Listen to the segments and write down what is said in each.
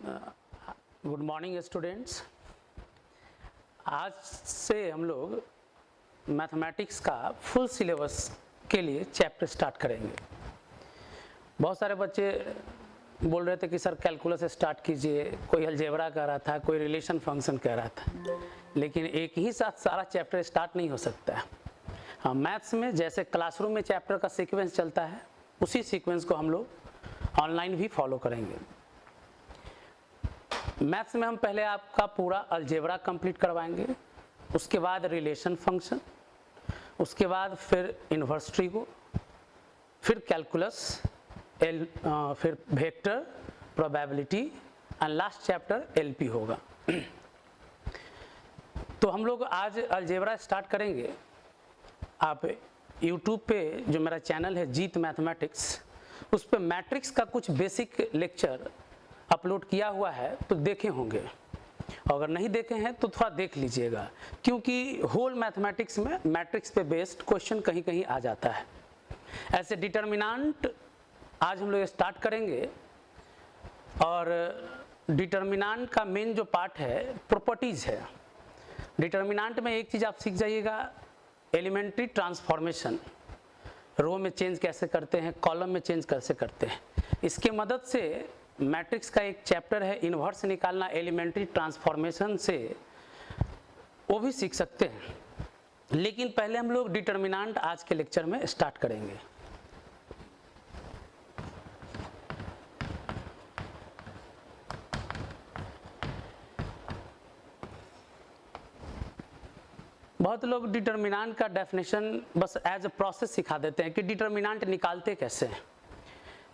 Good morning students. आज से हम लोग मैथमेटिक्स का फुल सिलेबस के लिए चैप्टर स्टार्ट करेंगे। बहुत सारे बच्चे बोल रहे थे कि सर कैलकुलस स्टार्ट कीजिए, कोई अलजेब्रा कह रहा था, कोई रिलेशन फंक्शन कह रहा था, लेकिन एक ही साथ सारा चैप्टर स्टार्ट नहीं हो सकता है। हाँ, मैथ्स में जैसे क्लासरूम में चैप्टर का सीक्वेंस चलता है, उसी सीक्वेंस को हम लोग ऑनलाइन भी फॉलो करेंगे। मैथ्स में हम पहले आपका पूरा अलजेब्रा कंप्लीट करवाएंगे, उसके बाद रिलेशन फंक्शन, उसके बाद फिर इन्वर्स ट्रिगो, फिर कैलकुलस, फिर vector, probability and last chapter LP होगा। तो हम लोग आज अलजेब्रा स्टार्ट करेंगे। आप यूट्यूब पे जो मेरा चैनल है जीत मैथमेटिक्स, उस पर मैट्रिक्स का कुछ बेसिक लेक्चर अपलोड किया हुआ है, तो देखे होंगे। अगर नहीं देखे हैं तो थोड़ा देख लीजिएगा, क्योंकि होल मैथमेटिक्स में मैट्रिक्स पे बेस्ड क्वेश्चन कहीं कहीं आ जाता है। ऐसे डिटर्मिनेंट आज हम लोग स्टार्ट करेंगे, और डिटर्मिनेंट का मेन जो पार्ट है प्रॉपर्टीज है। डिटर्मिनेंट में एक चीज़ आप सीख जाइएगा, एलिमेंट्री ट्रांसफॉर्मेशन, रो में चेंज कैसे करते हैं, कॉलम में चेंज कैसे करते हैं। इसके मदद से मैट्रिक्स का एक चैप्टर है इन्वर्स निकालना एलिमेंट्री ट्रांसफॉर्मेशन से, वो भी सीख सकते हैं। लेकिन पहले हम लोग डिटर्मिनेंट आज के लेक्चर में स्टार्ट करेंगे। बहुत लोग डिटर्मिनेंट का डेफिनेशन बस एज अ प्रोसेस सिखा देते हैं कि डिटर्मिनेंट निकालते कैसे हैं,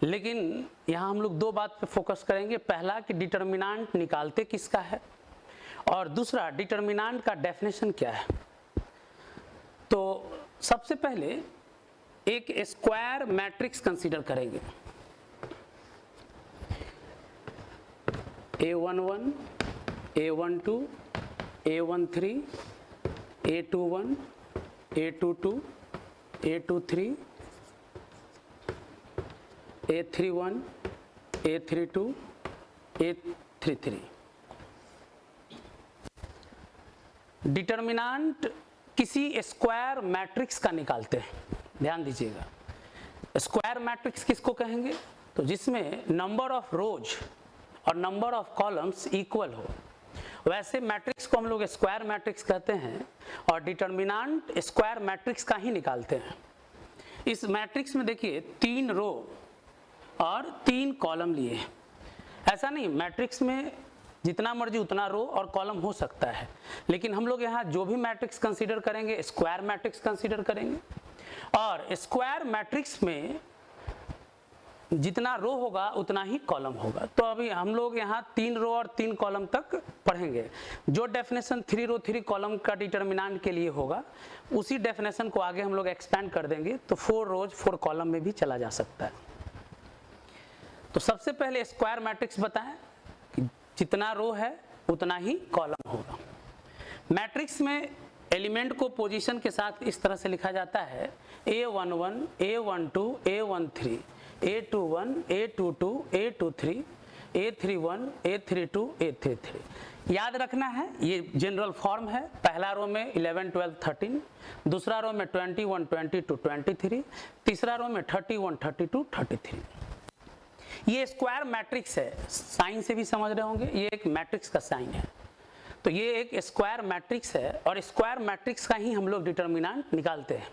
लेकिन यहाँ हम लोग दो बात पे फोकस करेंगे। पहला कि डिटर्मिनेंट निकालते किसका है, और दूसरा डिटर्मिनेंट का डेफिनेशन क्या है। तो सबसे पहले एक स्क्वायर मैट्रिक्स कंसीडर करेंगे। A11, A12, A13, A21, A22, A23, A31, A32, A33। Determinant किसी स्क्वायर मैट्रिक्स का निकालते हैं। ध्यान दीजिएगा, स्क्वायर मैट्रिक्स किसको कहेंगे, तो जिसमें नंबर ऑफ रोज और नंबर ऑफ कॉलम्स इक्वल हो, वैसे मैट्रिक्स को हम लोग स्क्वायर मैट्रिक्स कहते हैं। और डिटर्मिनेंट स्क्वायर मैट्रिक्स का ही निकालते हैं। इस मैट्रिक्स में देखिए 3 रो और 3 कॉलम लिए। ऐसा नहीं, मैट्रिक्स में जितना मर्जी उतना रो और कॉलम हो सकता है, लेकिन हम लोग यहाँ जो भी मैट्रिक्स कंसीडर करेंगे स्क्वायर मैट्रिक्स कंसीडर करेंगे। और स्क्वायर मैट्रिक्स में जितना रो होगा उतना ही कॉलम होगा। तो अभी हम लोग यहाँ 3 रो और 3 कॉलम तक पढ़ेंगे। जो डेफिनेशन 3 रो 3 कॉलम का डिटर्मिनेंट के लिए होगा, उसी डेफिनेशन को आगे हम लोग एक्सपेंड कर देंगे, तो 4 रोज 4 कॉलम में भी चला जा सकता है। तो सबसे पहले स्क्वायर मैट्रिक्स बताएं कि जितना रो है उतना ही कॉलम होगा। मैट्रिक्स में एलिमेंट को पोजीशन के साथ इस तरह से लिखा जाता है: A11, A12, A13, A21, A22, A23, A31, A32, A33। याद रखना है, ये जनरल फॉर्म है। पहला रो में 11, 12, 13, दूसरा रो में 21, 22, 23, तीसरा रो में 31, 32, 33। ये स्क्वायर मैट्रिक्स है, साइन से भी समझ रहे होंगे, ये एक मैट्रिक्स का साइन है। तो ये एक स्क्वायर मैट्रिक्स है, और स्क्वायर मैट्रिक्स का ही हम लोग डिटर्मिनेंट निकालते हैं।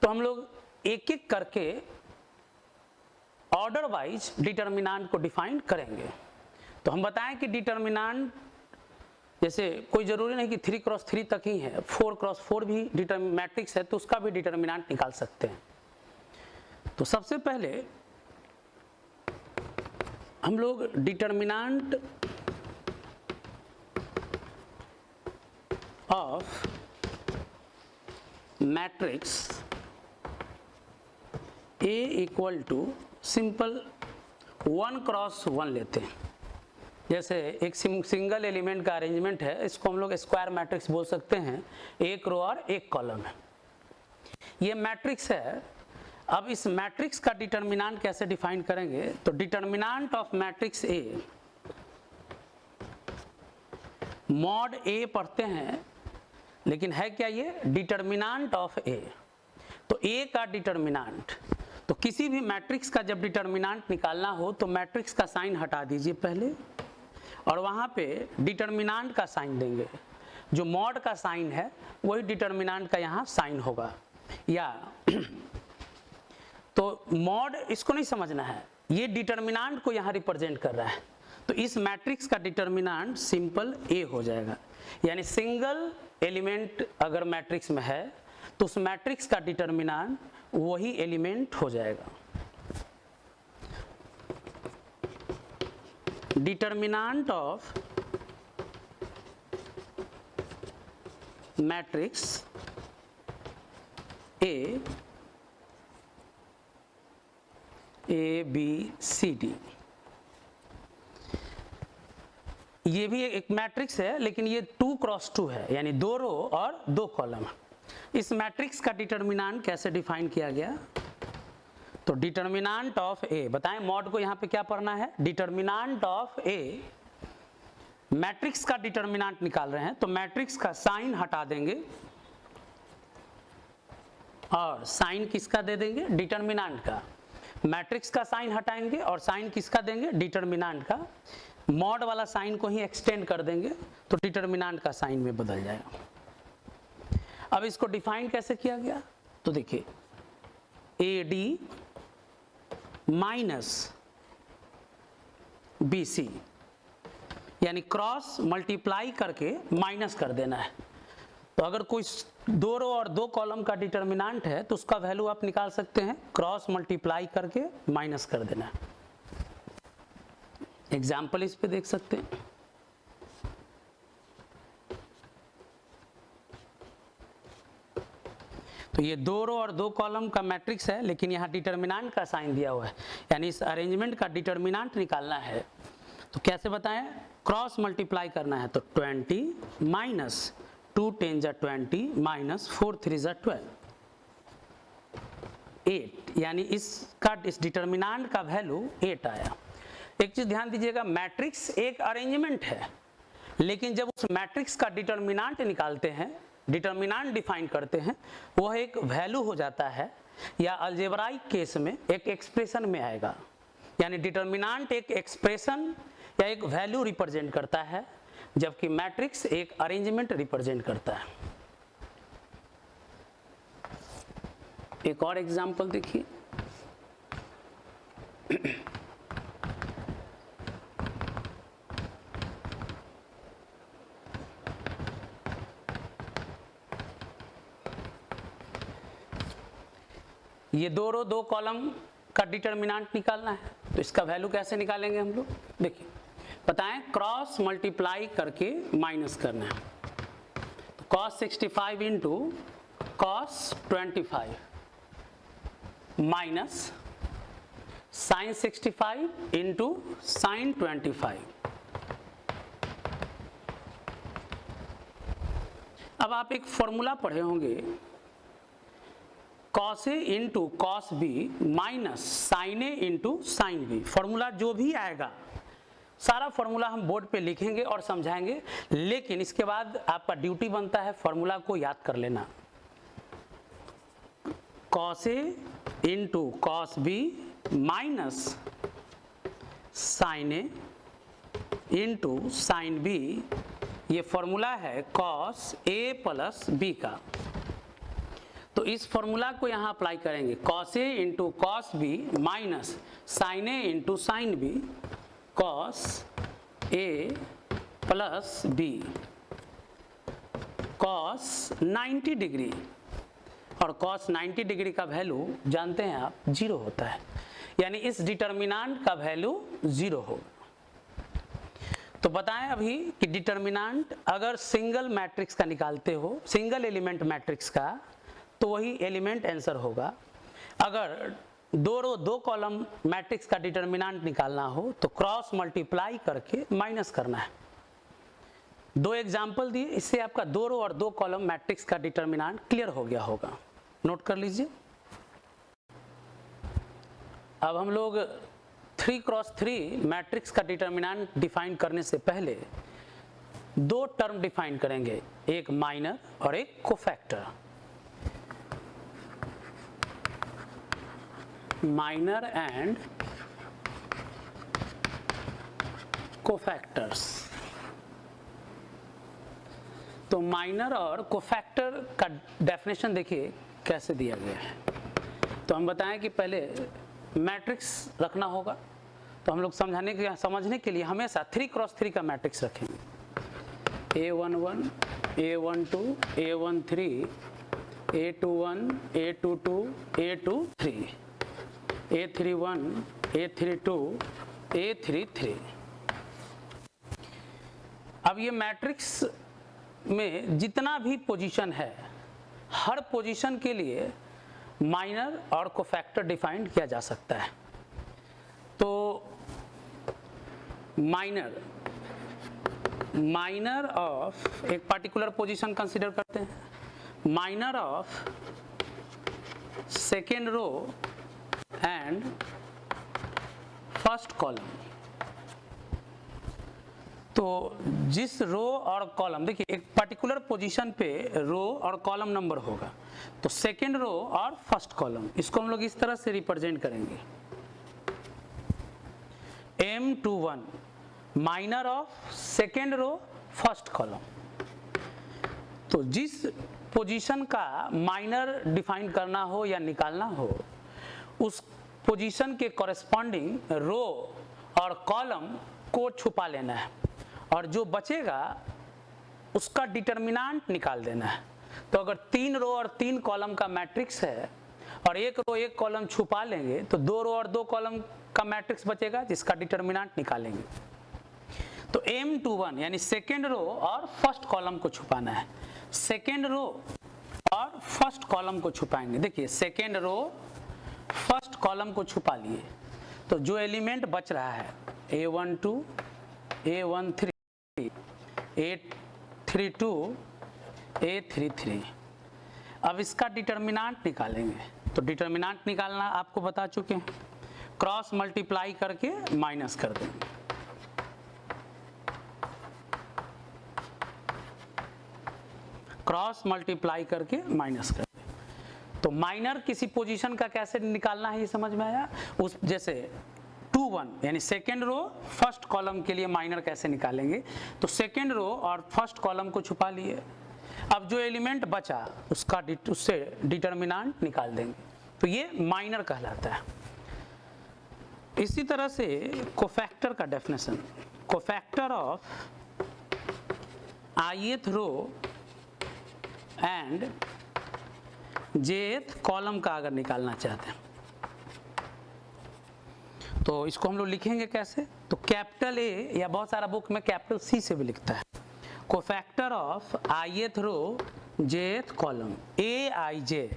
तो हम लोग एक एक करके ऑर्डर वाइज डिटर्मिनेंट को डिफाइन करेंगे। तो हम बताएं कि डिटर्मिनेंट जैसे कोई जरूरी नहीं कि 3x3 तक ही है, 4x4 भी मैट्रिक्स है, तो उसका भी डिटर्मिनेंट निकाल सकते हैं। तो सबसे पहले हम लोग determinant of matrix A equal to simple 1x1 लेते हैं। जैसे एक सिंगल एलिमेंट का अरेंजमेंट है, इसको हम लोग स्क्वायर मैट्रिक्स बोल सकते हैं। 1 रो और 1 कॉलम है, ये मैट्रिक्स है। अब इस मैट्रिक्स का डिटर्मिनेंट कैसे डिफाइन करेंगे, तो determinant of matrix A mod A पढ़ते हैं, लेकिन है क्या ये? Determinant of A. तो ए का डिटर्मिनेंट, तो किसी भी मैट्रिक्स का जब डिटर्मिनेंट निकालना हो तो मैट्रिक्स का साइन हटा दीजिए पहले, और वहाँ पे डिटर्मिनेंट का साइन देंगे। जो मॉड का साइन है वही डिटर्मिनेंट का यहाँ साइन होगा। या तो मॉड इसको नहीं समझना है, ये डिटर्मिनेंट को यहाँ रिप्रेजेंट कर रहा है। तो इस मैट्रिक्स का डिटर्मिनेंट सिंपल ए हो जाएगा। यानी सिंगल एलिमेंट अगर मैट्रिक्स में है तो उस मैट्रिक्स का डिटर्मिनेंट वही एलिमेंट हो जाएगा। Determinant of matrix A B C D, ये भी एक मैट्रिक्स है, लेकिन ये 2 क्रॉस 2 है, यानी 2 रो और 2 कॉलम। इस मैट्रिक्स का डिटर्मिनेंट कैसे डिफाइन किया गया? तो डिटर्मिनेंट ऑफ ए, बताएं मॉड को यहाँ पे क्या पढ़ना है? Determinant of A. मैट्रिक्स का डिटर्मिनेंट निकाल रहे हैं तो मैट्रिक्स का साइन हटा देंगे और साइन किसका दे देंगे? डिटर्मिनेंट का। मैट्रिक्स का साइन हटाएंगे और साइन किसका देंगे? डिटर्मिनेंट का। मॉड वाला साइन को ही एक्सटेंड कर देंगे तो डिटर्मिनेंट का साइन में बदल जाएगा। अब इसको डिफाइन कैसे किया गया? तो देखिए A D minus B C, यानी क्रॉस मल्टीप्लाई करके माइनस कर देना है। तो अगर कोई 2 रो और 2 कॉलम का डिटर्मिनेंट है तो उसका वैल्यू आप निकाल सकते हैं, क्रॉस मल्टीप्लाई करके माइनस कर देना है। एग्जाम्पल इस पे देख सकते हैं। तो ये 2 रो और 2 कॉलम का मैट्रिक्स है, लेकिन यहाँ डिटर्मिनेंट का साइन दिया हुआ है, यानी इस अरेंजमेंट का डिटर्मिनेंट निकालना है। तो कैसे बताएं? क्रॉस मल्टीप्लाई करना है, तो 20 माइनस 2 10 जा 20 माइनस 4 3 जा 12, 8, यानी इसका इस डिटर्मिनेंट का वैल्यू 8 आया। एक चीज ध्यान दीजिएगा, मैट्रिक्स एक अरेंजमेंट है, लेकिन जब उस मैट्रिक्स का डिटर्मिनेंट निकालते हैं, डिटर्मिनेंट डिफाइन करते हैं, वह एक वैल्यू हो जाता है, या अलजेब्राइक केस में एक एक्सप्रेशन में आएगा। यानी डिटर्मिनेंट एक एक्सप्रेशन या एक वैल्यू रिप्रेजेंट करता है, जबकि मैट्रिक्स एक अरेंजमेंट रिप्रेजेंट करता है। एक और एग्जांपल देखिए। ये 2 रो 2 कॉलम का डिटर्मिनेंट निकालना है, तो इसका वैल्यू कैसे निकालेंगे हम लोग? देखिए बताएं, क्रॉस मल्टीप्लाई करके माइनस करना है। तो cos 65 into cos 25 minus sin 65 into sin 25। अब आप एक फॉर्मूला पढ़े होंगे, cos A into cos B minus sin A into sin B। Formula जो भी आएगा, सारा फॉर्मूला हम बोर्ड पे लिखेंगे और समझाएंगे, लेकिन इसके बाद आपका ड्यूटी बनता है फॉर्मूला को याद कर लेना। cos A into cos B minus sin A into sin B, ये फॉर्मूला है cos A प्लस B का। तो इस फॉर्मूला को यहाँ अप्लाई करेंगे, cos A into cos B minus sin A into sin B, cos A plus B cos 90 degree, और cos 90 degree का वैल्यू जानते हैं आप 0 होता है, यानी इस डिटर्मिनेंट का वैल्यू 0 होगा। तो बताएं अभी कि डिटर्मिनेंट अगर सिंगल मैट्रिक्स का निकालते हो, सिंगल एलिमेंट मैट्रिक्स का, तो वही एलिमेंट आंसर होगा। अगर 2 रो 2 कॉलम मैट्रिक्स का डिटर्मिनेंट निकालना हो तो क्रॉस मल्टीप्लाई करके माइनस करना है। 2 एग्जाम्पल दिए, इससे आपका 2 रो और 2 कॉलम मैट्रिक्स का डिटर्मिनेंट क्लियर हो गया होगा। नोट कर लीजिए। अब हम लोग 3 क्रॉस 3 मैट्रिक्स का डिटर्मिनेंट डिफाइन करने से पहले दो टर्म डिफाइन करेंगे, एक माइनर और एक कोफैक्टर। Minor and cofactors. तो माइनर और कोफैक्टर का डेफिनेशन देखिए कैसे दिया गया है। तो हम बताएं कि पहले मैट्रिक्स रखना होगा, तो हम लोग समझने के लिए हमेशा 3x3 का मैट्रिक्स रखेंगे। A11, A12, A13, A21, A22, A23, A31, A32, A33। अब ये मैट्रिक्स में जितना भी पोजीशन है, हर पोजीशन के लिए माइनर और कोफैक्टर डिफाइंड किया जा सकता है। तो माइनर ऑफ एक पार्टिकुलर पोजीशन कंसीडर करते हैं, minor of second row and first column. तो जिस रो और कॉलम, देखिए एक पर्टिकुलर पोजीशन पे रो और कॉलम नंबर होगा, तो सेकेंड रो और फर्स्ट कॉलम, इसको हम लोग इस तरह से रिप्रेजेंट करेंगे। M21 minor of second row first column. तो जिस पोजीशन का माइनर डिफाइन करना हो या निकालना हो, उस पोजीशन के कॉरेस्पॉन्डिंग रो और कॉलम को छुपा लेना है, और जो बचेगा उसका डिटर्मिनेंट निकाल देना है। तो अगर 3 रो और 3 कॉलम का मैट्रिक्स है और एक रो एक कॉलम छुपा लेंगे, तो 2 रो और 2 कॉलम का मैट्रिक्स बचेगा जिसका डिटर्मिनेंट निकालेंगे। तो M21 यानी सेकेंड रो और फर्स्ट कॉलम को छुपाना है। सेकेंड रो और फर्स्ट कॉलम को छुपाएंगे। देखिए सेकेंड रो फर्स्ट कॉलम को छुपा लिए, तो जो एलिमेंट बच रहा है A12, A13, A32, A33। अब इसका डिटर्मिनेंट निकालेंगे। तो डिटर्मिनेंट निकालना आपको बता चुके हैं, क्रॉस मल्टीप्लाई करके माइनस कर देंगे। क्रॉस मल्टीप्लाई करके माइनस कर देंगे। तो माइनर किसी पोजीशन का कैसे निकालना है ये समझ में आया। उस जैसे 2-1 यानी सेकेंड रो फर्स्ट कॉलम के लिए माइनर कैसे निकालेंगे, तो सेकेंड रो और फर्स्ट कॉलम को छुपा लिए। अब जो एलिमेंट बचा उससे डिटर्मिनेंट निकाल देंगे, तो ये माइनर कहलाता है। इसी तरह से कोफैक्टर का definition, cofactor of ith row and jth column का अगर निकालना चाहते हैं, तो इसको हम लोग लिखेंगे कैसे। तो कैपिटल A या बहुत सारा बुक में कैपिटल C से भी लिखता है। Cofactor of ith row jth column Aij,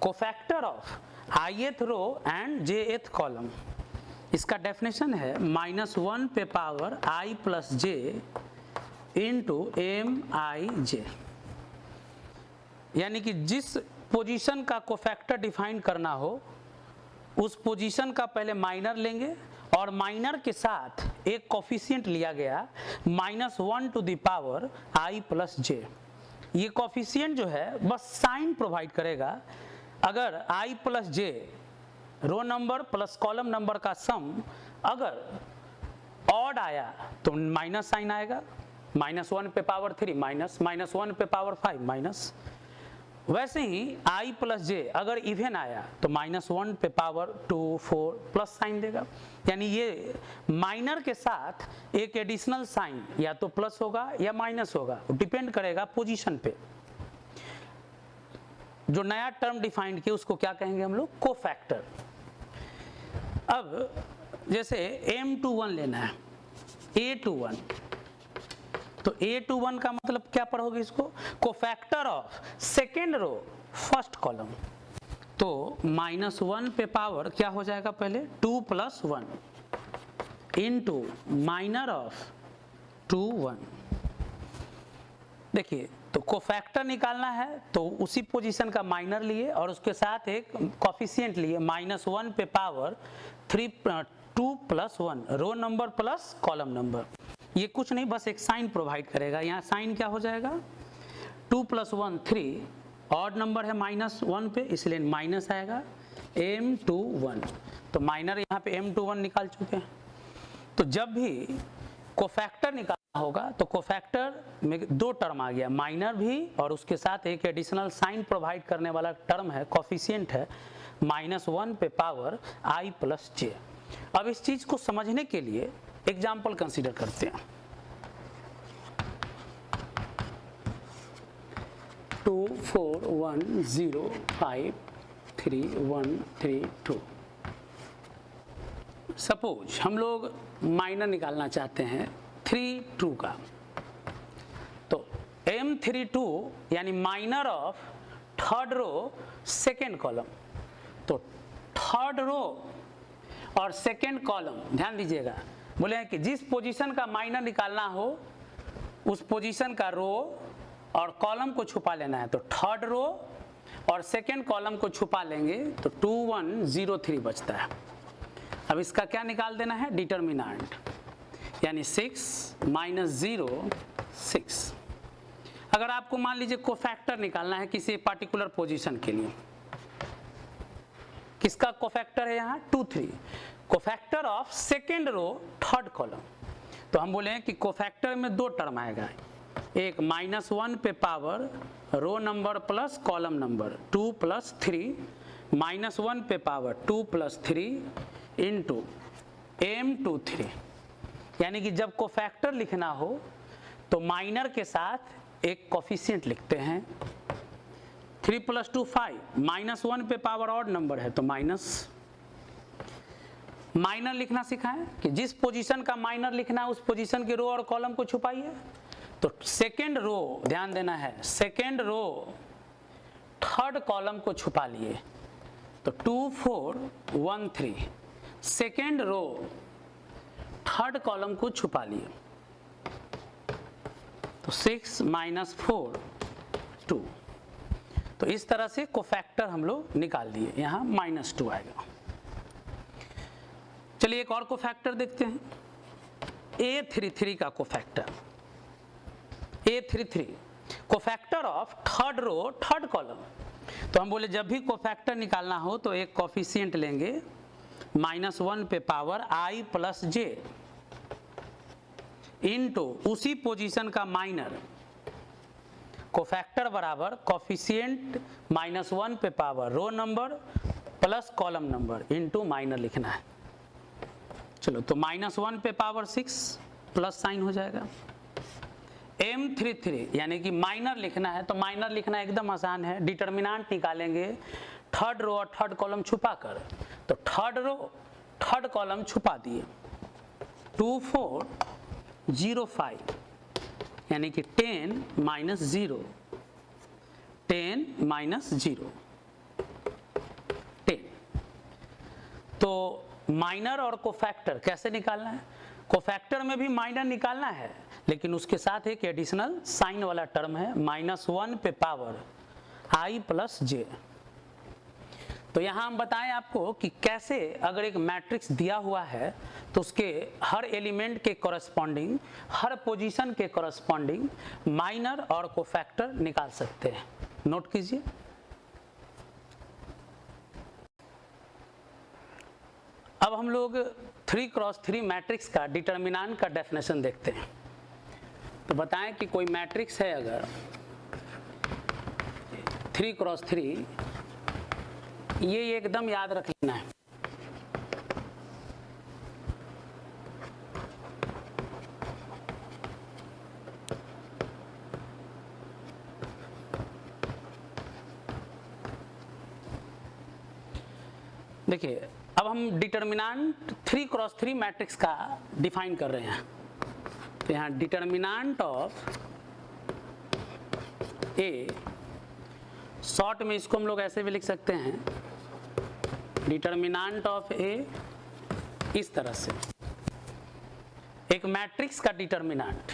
cofactor of ith row and jth column. इसका डेफिनेशन है -1 पे power i plus j into Mij। यानी कि जिस पोजीशन का कोफैक्टर डिफाइन करना हो, उस पोजीशन का पहले माइनर लेंगे और माइनर के साथ एक कोफिशिएंट लिया गया -1 to the power i plus j। ये कोफिशिएंट जो है बस साइन प्रोवाइड करेगा। अगर i plus j row number plus column number का सम अगर ऑड आया तो माइनस साइन आएगा, -1 पे पावर 3 माइनस, -1 पे पावर 5 माइनस। वैसे ही i प्लस j अगर इवन आया तो -1 पे पावर 2 4 प्लस साइन देगा। यानी ये माइनर के साथ एक एडिशनल साइन या तो प्लस होगा या माइनस होगा, डिपेंड करेगा पोजीशन पे। जो नया टर्म डिफाइंड किया उसको क्या कहेंगे हम लोग, कोफैक्टर। अब जैसे M21 लेना है, A21, तो A21 का मतलब क्या पढ़ोगे इसको, cofactor of second row first column. तो -1 पे पावर क्या हो जाएगा, पहले 2 प्लस 1 इंटू माइनर ऑफ 2 1। देखिए तो कोफैक्टर निकालना है तो उसी पोजीशन का माइनर लिए और उसके साथ एक कोफिशिएंट लिए -1 पे power 2 plus 1 row number plus column number. ये कुछ नहीं, बस एक साइन प्रोवाइड करेगा। यहाँ साइन क्या हो जाएगा, 2 + 1 3, ऑड नंबर है -1 पे, इसलिए माइनस आएगा m21। तो माइनर यहाँ पे m21 निकाल चुके हैं। तो जब भी कोफैक्टर निकालना होगा तो कोफैक्टर में दो टर्म आ गया, माइनर भी और उसके साथ एक एडिशनल साइन प्रोवाइड करने वाला टर्म है, कोफिशिएंट है -1 पे पावर i + j। अब इस चीज को समझने के लिए एग्जाम्पल कंसीडर करते हैं। 2 4 1 0 5 3 1 3 2। सपोज हम लोग माइनर निकालना चाहते हैं 3 2 का, तो m32 यानी minor of third row second column. तो थर्ड रो और सेकेंड कॉलम, ध्यान दीजिएगा, बोले हैं कि जिस पोजीशन का माइनर निकालना हो उस पोजीशन का रो और कॉलम को छुपा लेना है। तो थर्ड रो और सेकेंड कॉलम को छुपा लेंगे तो 2103 बचता है। अब इसका क्या निकाल देना है, डिटर्मिनेंट, यानी 6 - 0 6। अगर आपको मान लीजिए कोफैक्टर निकालना है किसी पार्टिकुलर पोजीशन के लिए, किसका कोफैक्टर है यहाँ 2 3, cofactor of second row third column. तो हम बोले हैं कि कोफैक्टर में दो टर्म आएगा, एक -1 पे power row number plus column number 2 + 3, -1 पे पावर 2 + 3 इंटू m23। यानी कि जब कोफैक्टर लिखना हो तो माइनर के साथ एक कोफिशिएंट लिखते हैं। 3 + 2 5, -1 पे पावर ऑड नंबर है तो माइनस। माइनर लिखना सिखाएं कि जिस पोजीशन का माइनर लिखना है उस पोजीशन के रो और कॉलम को छुपाइए। तो सेकेंड रो, ध्यान देना है, सेकेंड रो थर्ड कॉलम को छुपा लिए तो 2413, सेकेंड रो थर्ड कॉलम को छुपा लिए तो 6 - 4 2। तो इस तरह से कोफैक्टर हम लोग निकाल दिए, यहाँ -2 आएगा। चलिए एक और कोफैक्टर देखते हैं, A33 का cofactor. A33 cofactor of third row third column. तो हम बोले जब भी कोफैक्टर निकालना हो तो एक कोफिशिएंट लेंगे -1 पे पावर i + j इंटू उसी पोजीशन का माइनर। कोफैक्टर बराबर कोफिशिएंट -1 पे power row number plus column number into minor लिखना है। चलो तो -1 पे पावर 6 प्लस साइन हो जाएगा। m33 यानी कि माइनर लिखना है तो माइनर लिखना एकदम आसान है, डिटर्मिनेंट निकालेंगे थर्ड रो और थर्ड कॉलम छुपा कर। तो थर्ड रो थर्ड कॉलम छुपा दिए 2405 यानी कि 10 - 0 10 - 0 10। तो माइनर और कोफैक्टर कैसे निकालना है, कोफैक्टर में भी माइनर निकालना है लेकिन उसके साथ एक एडिशनल साइन वाला टर्म है -1 पे पावर i + j। तो यहाँ हम बताएं आपको कि कैसे अगर एक मैट्रिक्स दिया हुआ है तो उसके हर एलिमेंट के कॉरस्पॉन्डिंग, हर पोजीशन के कॉरस्पॉन्डिंग माइनर और कोफैक्टर निकाल सकते हैं। नोट कीजिए। अब हम लोग 3 × 3 मैट्रिक्स का डिटर्मिनेंट का डेफिनेशन देखते हैं। तो बताएं कि कोई मैट्रिक्स है अगर 3 × 3, ये एकदम याद रख लेना है। देखिए अब हम डिटर्मिनेंट 3 × 3 मैट्रिक्स का डिफाइन कर रहे हैं। तो यहाँ डिटर्मिनेंट ऑफ ए, शॉर्ट में इसको हम लोग ऐसे भी लिख सकते हैं, डिटर्मिनेंट ऑफ ए इस तरह से, एक मैट्रिक्स का डिटर्मिनेंट।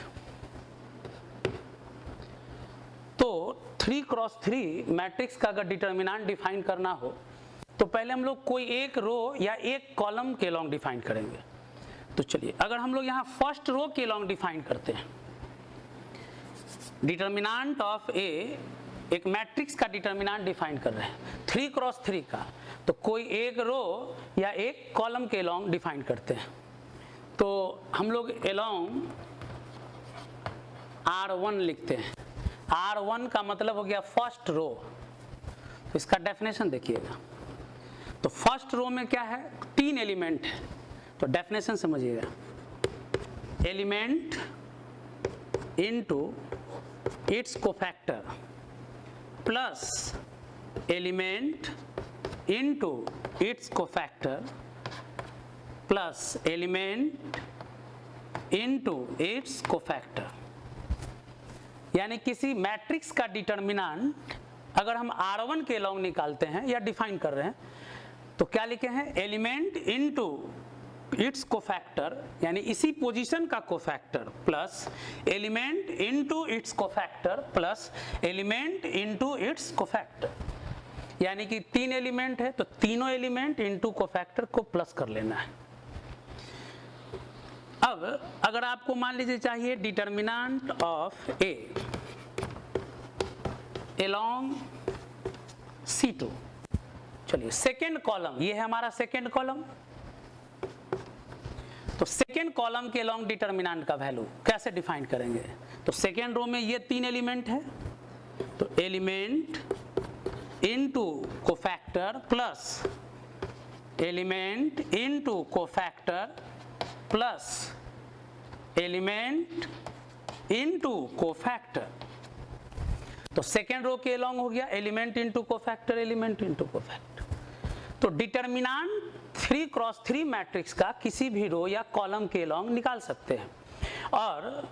तो 3 × 3 मैट्रिक्स का अगर डिटर्मिनेंट डिफाइन करना हो तो पहले हम लोग कोई एक रो या एक कॉलम के लॉन्ग डिफाइन करेंगे। तो चलिए अगर हम लोग यहाँ फर्स्ट रो के लॉन्ग डिफाइन करते हैं, डिटर्मिनेंट ऑफ ए, एक मैट्रिक्स का डिटर्मिनेंट डिफाइन कर रहे हैं 3 क्रॉस 3 का, तो कोई एक रो या एक कॉलम के लॉन्ग डिफाइन करते हैं। तो हम लोग एलोंग R1 लिखते हैं। R1 का मतलब हो गया फर्स्ट रो। तो इसका डेफिनेशन देखिएगा, तो फर्स्ट रो में क्या है, 3 एलिमेंट है। तो डेफिनेशन समझिएगा, element into its cofactor plus element into its cofactor plus element into its cofactor. यानी किसी मैट्रिक्स का डिटर्मिनेंट अगर हम R1 के लॉन्ग निकालते हैं या डिफाइन कर रहे हैं तो क्या लिखे हैं, एलिमेंट इनटू इट्स कोफैक्टर, यानी इसी पोजीशन का cofactor plus element into its cofactor plus element into its cofactor. यानी कि 3 एलिमेंट है तो तीनों एलिमेंट इनटू कोफैक्टर को प्लस कर लेना है। अब अगर आपको मान लीजिए चाहिए determinant of A along C2, चलिए सेकेंड कॉलम, ये है हमारा सेकेंड कॉलम। तो सेकेंड कॉलम के लॉन्ग डिटर्मिनेंट का वैल्यू कैसे डिफाइन करेंगे, तो सेकेंड रो में ये 3 एलिमेंट है, तो element into cofactor plus element into cofactor plus element into cofactor. तो सेकेंड रो के लॉन्ग हो गया element into cofactor, element into cofactor. तो डिटर्मिनेंट 3 क्रॉस 3 मैट्रिक्स का किसी भी रो या कॉलम के लॉन्ग निकाल सकते हैं, और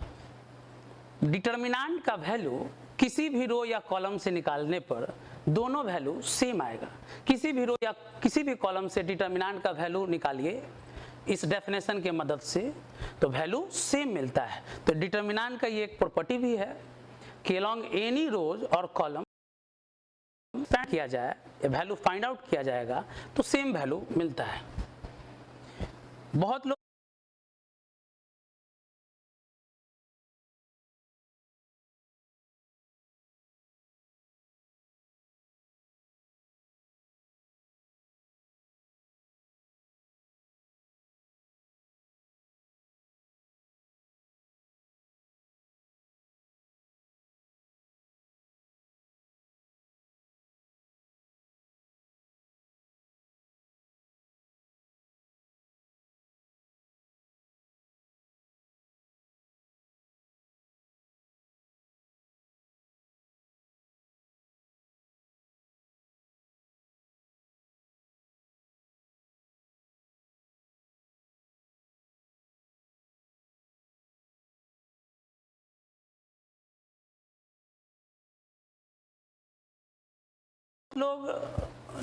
डिटर्मिनेंट का वैल्यू किसी भी रो या कॉलम से निकालने पर दोनों वैल्यू सेम आएगा। किसी भी रो या किसी भी कॉलम से डिटर्मिनेंट का वैल्यू निकालिए इस डेफिनेशन के मदद से, तो वैल्यू सेम मिलता है। तो डिटर्मिनेंट का ये एक प्रॉपर्टी भी है कि अलोंग एनी रोज और कॉलम किया जाए, वैल्यू फाइंड आउट किया जाएगा तो सेम वैल्यू मिलता है। बहुत लोग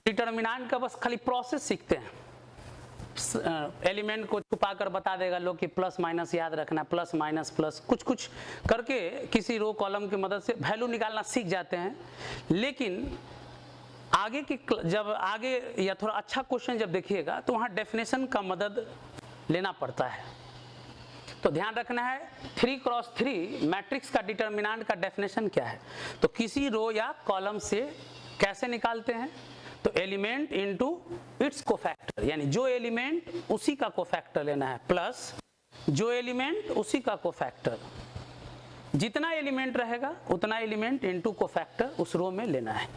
डिटर्मिनेंट का बस खाली प्रोसेस सीखते हैं, एलिमेंट को छुपा कर बता देगा लोग कि प्लस माइनस याद रखना, प्लस माइनस प्लस कुछ कुछ करके किसी रो कॉलम की मदद से वैल्यू निकालना सीख जाते हैं। लेकिन आगे की जब आगे या थोड़ा अच्छा क्वेश्चन जब देखिएगा तो वहाँ डेफिनेशन का मदद लेना पड़ता है। तो ध्यान रखना है 3 क्रॉस 3 मैट्रिक्स का डिटर्मिनेंट का डेफिनेशन क्या है। तो किसी रो या कॉलम से कैसे निकालते हैं, तो एलिमेंट इनटू इट्स कोफैक्टर, यानी जो एलिमेंट उसी का कोफैक्टर लेना है, प्लस जो एलिमेंट उसी का कोफैक्टर, जितना एलिमेंट रहेगा उतना एलिमेंट इनटू कोफैक्टर उस रो में लेना है।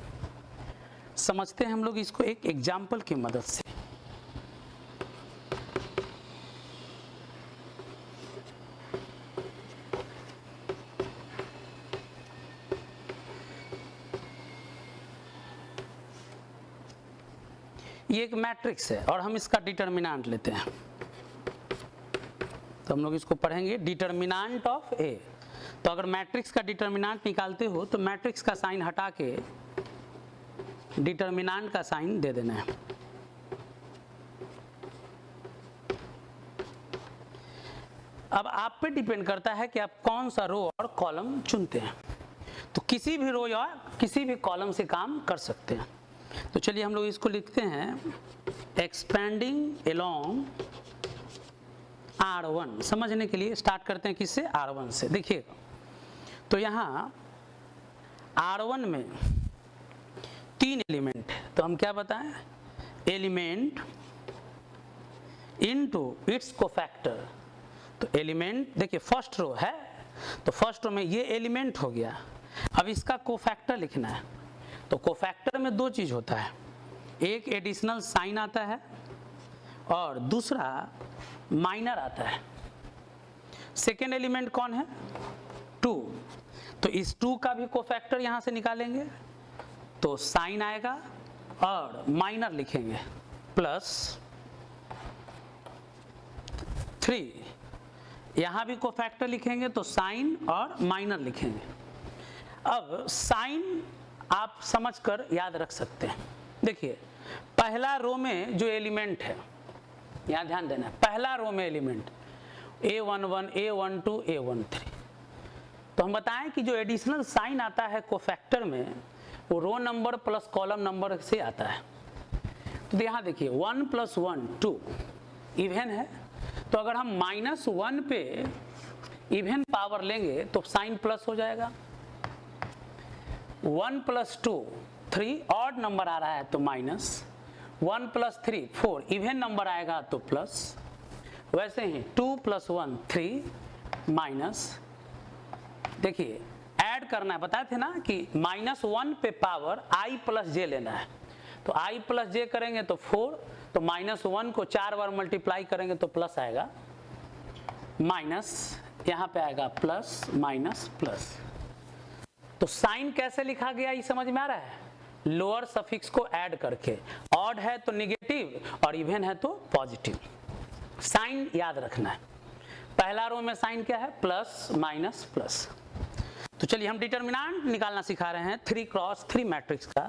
समझते हैं हम लोग इसको एक एग्जाम्पल की मदद से। ये एक मैट्रिक्स है और हम इसका डिटर्मिनेंट लेते हैं, तो हम लोग इसको पढ़ेंगे डिटर्मिनेंट ऑफ ए। तो अगर मैट्रिक्स का डिटर्मिनेंट निकालते हो तो मैट्रिक्स का साइन हटा के डिटर्मिनेंट का साइन दे देना है। अब आप पे डिपेंड करता है कि आप कौन सा रो और कॉलम चुनते हैं। तो किसी भी रो या किसी भी कॉलम से काम कर सकते हैं। तो चलिए हम लोग इसको लिखते हैं एक्सपेंडिंग अलोंग R1 समझने के लिए स्टार्ट करते हैं किससे, R1 से। देखिएगा तो यहाँ R1 में 3 एलिमेंट है, तो हम क्या बताएं, एलिमेंट इनटू इट्स कोफैक्टर। तो एलिमेंट देखिए फर्स्ट रो है, तो फर्स्ट रो में ये एलिमेंट हो गया, अब इसका कोफैक्टर लिखना है। तो कोफैक्टर में 2 चीज होता है, एक एडिशनल साइन आता है और दूसरा माइनर आता है। सेकेंड एलिमेंट कौन है, 2, तो इस 2 का भी कोफैक्टर यहां से निकालेंगे, तो साइन आएगा और माइनर लिखेंगे प्लस 3, यहां भी कोफैक्टर लिखेंगे तो साइन और माइनर लिखेंगे। अब साइन आप समझकर याद रख सकते हैं। देखिए पहला रो में जो एलिमेंट है, यहां ध्यान देना है, पहला रो में एलिमेंट A11, A12, A13, तो हम बताएं कि जो एडिशनल साइन आता है कोफैक्टर में वो row number plus column number से आता है। तो यहाँ देखिए 1 + 1 2 इवन है, तो अगर हम -1 पे इवन पावर लेंगे तो साइन प्लस हो जाएगा। 1 + 2 3 ऑड नंबर आ रहा है तो माइनस, 1 + 3 4 इवन नंबर आएगा तो प्लस, वैसे ही 2 + 1 3 माइनस। देखिए ऐड करना है, बताए थे ना कि -1 पे पावर i + j लेना है, तो i + j करेंगे तो 4, तो -1 को 4 बार मल्टीप्लाई करेंगे तो प्लस आएगा, माइनस यहाँ पे आएगा प्लस माइनस प्लस। तो साइन कैसे लिखा गया ये समझ में आ रहा है, लोअर सफिक्स को ऐड करके, ऑड है तो निगेटिव और इवन है तो पॉजिटिव। साइन याद रखना है, पहला रो में साइन क्या है, प्लस माइनस प्लस। तो चलिए हम डिटरमिनेंट निकालना सिखा रहे हैं 3 × 3 मैट्रिक्स का।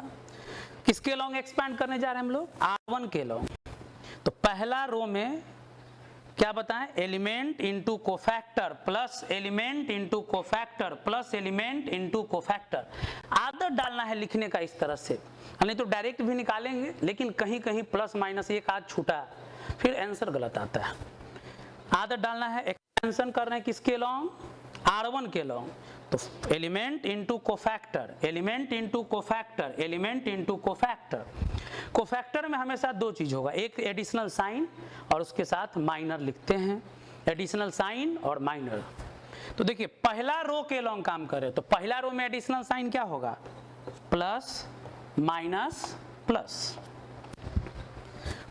किसके लॉन्ग एक्सपैंड करने जा रहे हैं हम लोग, R1 के लॉन्ग। तो पहला रो में क्या बताएं, element into cofactor plus element into cofactor plus element into cofactor. आदत डालना है लिखने का इस तरह से, नहीं तो डायरेक्ट भी निकालेंगे लेकिन कहीं कहीं प्लस माइनस एक आध छूटा फिर आंसर गलत आता है। आदत डालना है, एक्सपेंशन कर रहे हैं किसके लॉन्ग, R1 के लॉन्ग। तो element into cofactor, element into cofactor, element into cofactor. Cofactor में हमेशा 2 चीज होगा, एक एडिशनल साइन और उसके साथ माइनर लिखते हैं, एडिशनल साइन और माइनर। तो देखिए पहला रो के लॉन्ग काम करे तो पहला रो में एडिशनल साइन क्या होगा, प्लस माइनस प्लस।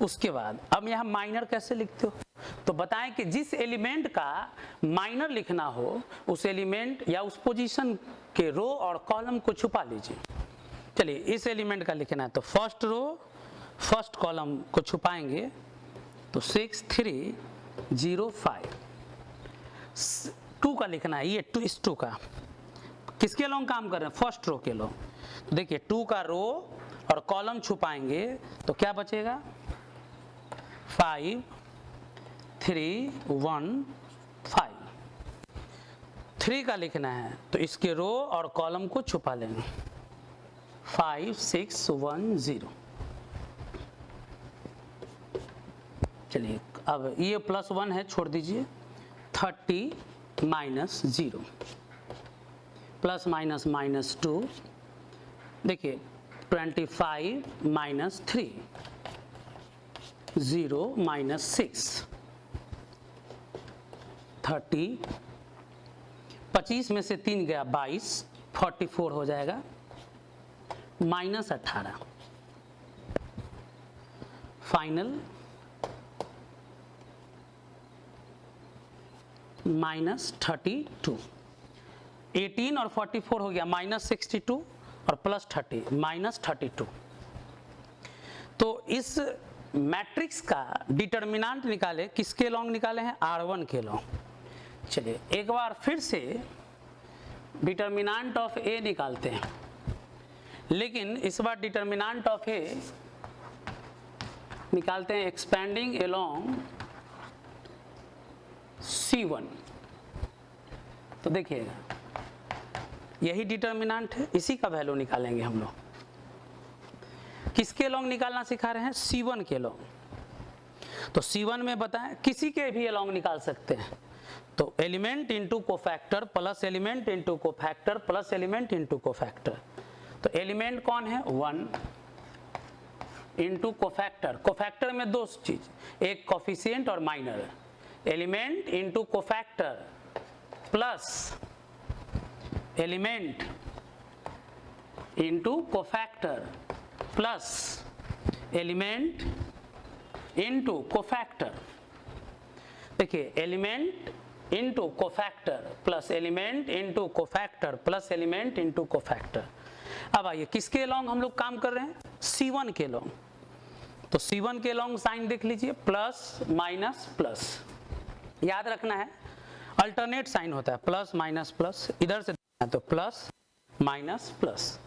उसके बाद अब यहाँ माइनर कैसे लिखते हो, तो बताएं कि जिस एलिमेंट का माइनर लिखना हो उस एलिमेंट या उस पोजीशन के रो और कॉलम को छुपा लीजिए। चलिए इस एलिमेंट का लिखना है तो फर्स्ट रो फर्स्ट कॉलम को छुपाएंगे, तो 6 3 0 5। 2 का लिखना है, ये 2 इस 2 का किसके लॉन्ग काम कर रहे हैं, फर्स्ट रो के लॉन्ग। देखिए 2 का रो और कॉलम छुपाएंगे तो क्या बचेगा, 5 3 1 5। 3 का लिखना है तो इसके रो और कॉलम को छुपा लेंगे, 5 6 1 0। चलिए अब ये +1 है छोड़ दीजिए, 30 - 0 प्लस माइनस -2। देखिए 25 - 3 0 - 6 30। 25 में से 3 गया 22, 44 हो जाएगा, -18 फाइनल, -32। 18 और 44 हो गया, -62 और +30 -32। तो इस मैट्रिक्स का डिटरमिनेंट निकाले, किसके लॉन्ग निकाले हैं, R1 के लॉन्ग। चलिए एक बार फिर से डिटरमिनेंट ऑफ A निकालते हैं, लेकिन इस बार डिटरमिनेंट ऑफ A निकालते हैं एक्सपेंडिंग अलोंग C1। तो देखिएगा यही डिटरमिनेंट है, इसी का वैल्यू निकालेंगे हम लोग। किसके लॉन्ग निकालना सिखा रहे हैं, C1 के लॉन्ग। तो C1 में बताएं किसी के भी अलॉन्ग निकाल सकते हैं, तो element into cofactor plus element into cofactor plus element into cofactor. तो एलिमेंट कौन है 1 इंटू कोफैक्टर, कोफैक्टर में दो चीज, एक कोफिशिएंट और minor. Element into cofactor plus element into cofactor plus element into cofactor. देखिए element into cofactor plus element into cofactor plus element into cofactor. अब आइए किसके लॉन्ग हम लोग काम कर रहे हैं, C1 के लॉन्ग। तो C1 के लॉन्ग साइन देख लीजिए, प्लस माइनस प्लस, याद रखना है अल्टरनेट साइन होता है, प्लस माइनस प्लस, इधर से तो प्लस माइनस प्लस।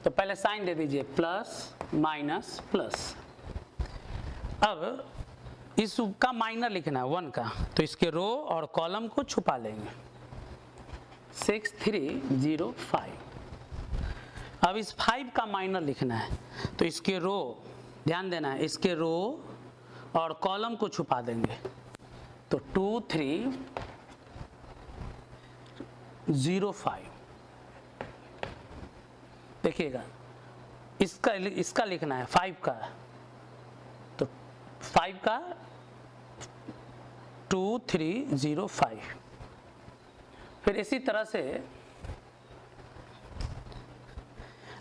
तो पहले साइन दे दीजिए प्लस माइनस प्लस। अब इस का माइनर लिखना है 1 का, तो इसके रो और कॉलम को छुपा लेंगे 6305। अब इस 5 का माइनर लिखना है, तो इसके रो, ध्यान देना है, इसके रो और कॉलम को छुपा देंगे, तो 2305। देखिएगा इसका लिखना है 5 का, तो 5 का 2305। फिर इसी तरह से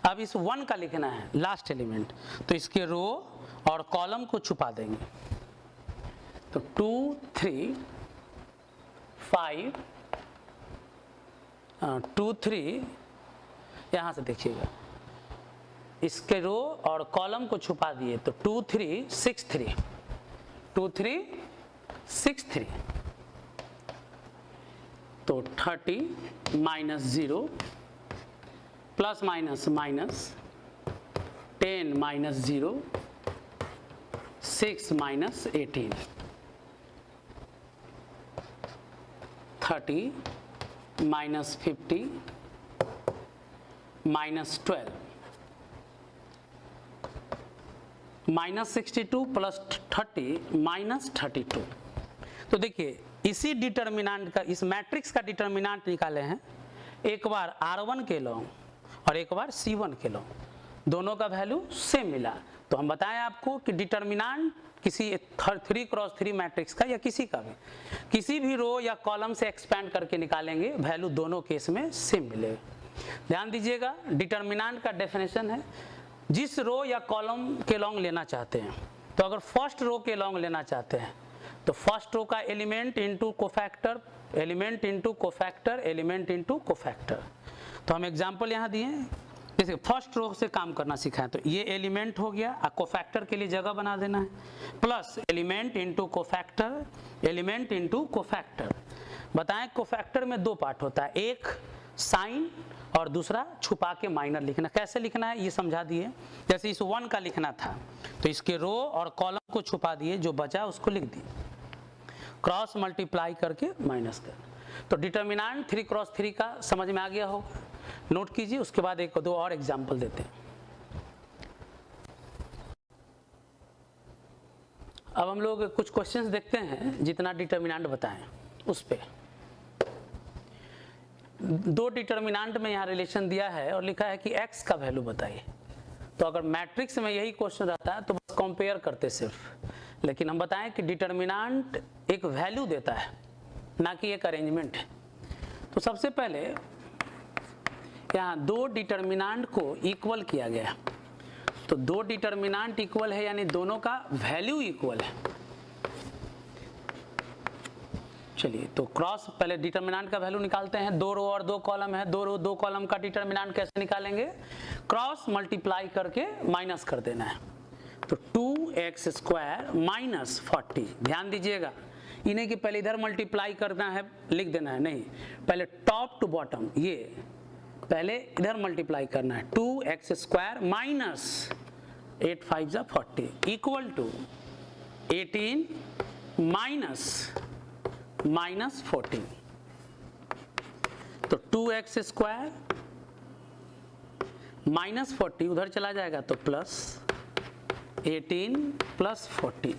अब इस 1 का लिखना है लास्ट एलिमेंट, तो इसके रो और कॉलम को छुपा देंगे, तो 23 यहां से देखिएगा, इसके रो और कॉलम को छुपा दिए, तो 2363। तो 30 minus 0 plus minus minus 10 minus 0 6 minus 18 30 minus 50 minus 12 minus 62 plus 30 minus 32। तो देखिए इसी डिटर्मिनेंट का, इस मैट्रिक्स का डिटर्मिनेंट निकाले हैं, एक बार R1 के लॉन्ग और एक बार C1 के लॉन्ग, दोनों का वैल्यू सेम मिला। तो हम बताएं आपको कि डिटर्मिनेंट किसी 3x3 मैट्रिक्स का या किसी का भी, किसी भी रो या कॉलम से एक्सपेंड करके निकालेंगे, वैल्यू दोनों केस में सेम मिलेगा। ध्यान दीजिएगा, डिटर्मिनेंट का डेफिनेशन है, जिस रो या कॉलम के लॉन्ग लेना चाहते हैं, तो अगर फर्स्ट रो के लॉन्ग लेना चाहते हैं तो फर्स्ट रो का element into cofactor, element into cofactor, element into cofactor. तो हम एग्जांपल यहाँ दिए हैं, जैसे फर्स्ट रो से काम करना सिखाएं, तो ये एलिमेंट हो गया, कोफैक्टर के लिए जगह बना देना है, plus element into cofactor, element into cofactor. बताएं कोफैक्टर में 2 पार्ट होता है, एक साइन और दूसरा छुपा के माइनर लिखना। कैसे लिखना है ये समझा दिए, जैसे इस 1 का लिखना था तो इसके रो और कॉलम को छुपा दिए, जो बचा उसको लिख दिए, क्रॉस मल्टीप्लाई करके माइनस कर। तो डिटर्मिनेंट 3x3 का समझ में आ गया होगा, नोट कीजिए। उसके बाद 1-2 और एग्जाम्पल देते हैं। अब हम लोग कुछ क्वेश्चंस देखते हैं, जितना डिटर्मिनेंट बताएं उस पे। 2 डिटर्मिनेंट में यहाँ रिलेशन दिया है और लिखा है कि x का वैल्यू बताइए। तो अगर मैट्रिक्स में यही क्वेश्चन रहता है तो बस कंपेयर करते सिर्फ, लेकिन हम बताएं कि डिटर्मिनेंट एक वैल्यू देता है, ना कि एक अरेंजमेंट है। तो सबसे पहले यहाँ 2 डिटर्मिनेंट को इक्वल किया गया, तो 2 डिटर्मिनेंट इक्वल है यानी दोनों का वैल्यू इक्वल है। चलिए तो क्रॉस, पहले डिटर्मिनेंट का वैल्यू निकालते हैं। 2 रो और 2 कॉलम है, 2 रो 2 कॉलम का डिटर्मिनेंट कैसे निकालेंगे, क्रॉस मल्टीप्लाई करके माइनस कर देना है। तो 2x² माइनस 40, ध्यान दीजिएगा, इन्हें कि पहले इधर मल्टीप्लाई करना है, लिख देना है, नहीं, पहले टॉप टू बॉटम, ये पहले इधर मल्टीप्लाई करना है। 2x² minus 8 5 40 equal to 18 minus 14। तो 2x² माइनस 40 उधर चला जाएगा तो plus 18 plus 14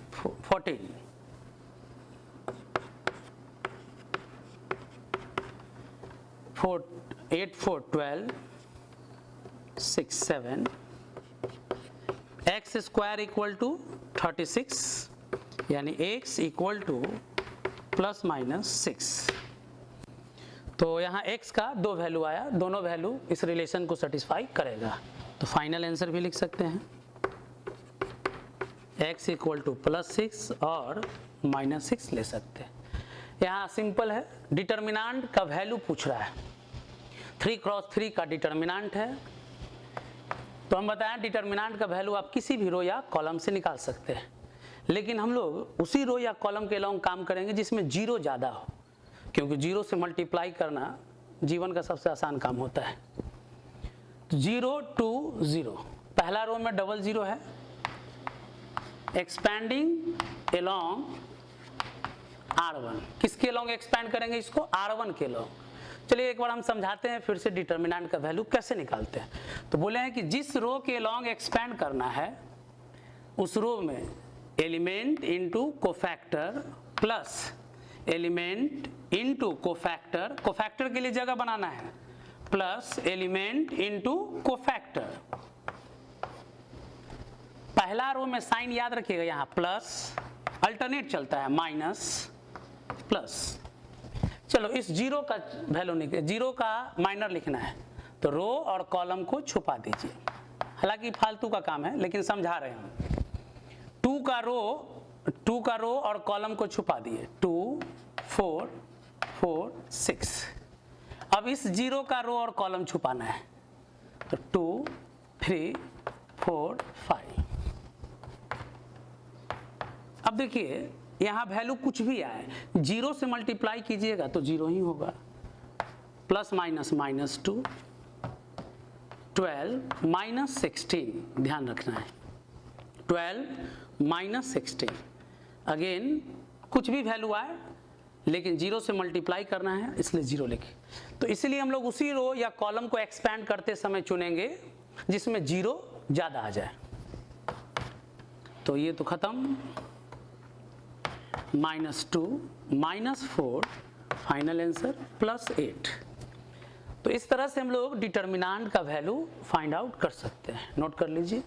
8 4 12 6 7 x square equal to 36 यानी x इक्वल टू प्लस माइनस 6। तो यहाँ x का दो वैल्यू आया, दोनों वैल्यू इस रिलेशन को सेटिस्फाई करेगा। तो फाइनल आंसर भी लिख सकते हैं x इक्वल टू प्लस 6 और माइनस 6 ले सकते हैं। यहाँ सिंपल है, डिटर्मिनांट का वैल्यू पूछ रहा है, 3x3 का डिटर्मिनांट है। तो हम बताएं डिटर्मिनांट का वैल्यू आप किसी भी रो या कॉलम से निकाल सकते हैं, लेकिन हम लोग उसी रो या कॉलम के अलोंग काम करेंगे जिसमें जीरो ज़्यादा हो, क्योंकि जीरो से मल्टीप्लाई करना जीवन का सबसे आसान काम होता है। 0 2 0, पहला रो में डबल जीरो है, एक्सपैंडिंग अलोंग R1, किसके अलोंग एक्सपैंड करेंगे इसको, R1 के अलोंग। चलिए एक बार हम समझाते हैं फिर से डिटर्मिनेंट का वैल्यू कैसे निकालते हैं। तो बोले हैं कि जिस रो के अलोंग एक्सपैंड करना है उस रो में element into cofactor plus element into cofactor, cofactor के लिए जगह बनाना है, प्लस एलिमेंट इनटू कोफैक्टर। पहला रो में साइन याद रखिएगा, यहाँ प्लस अल्टरनेट चलता है, माइनस प्लस। चलो इस जीरो का वैल्यू निकले, जीरो का माइनर लिखना है तो रो और कॉलम को छुपा दीजिए, हालांकि फालतू का काम है लेकिन समझा रहे हैं। 2 का रो और कॉलम को छुपा दिए, 2 4 4 6। अब इस जीरो का रो और कॉलम छुपाना है तो 2 3 4 5। अब देखिए यहाँ वैल्यू कुछ भी आए, जीरो से मल्टीप्लाई कीजिएगा तो जीरो ही होगा, प्लस माइनस माइनस 2 12 माइनस 16, ध्यान रखना है 12 माइनस 16। अगेन कुछ भी वैल्यू आए लेकिन जीरो से मल्टीप्लाई करना है इसलिए जीरो लिखे। तो इसलिए हम लोग उसी रो या कॉलम को एक्सपैंड करते समय चुनेंगे जिसमें जीरो ज़्यादा आ जाए। तो ये तो खत्म, -2 -4, फाइनल आंसर +8। तो इस तरह से हम लोग डिटर्मिनेंट का वैल्यू फाइंड आउट कर सकते हैं, नोट कर लीजिए।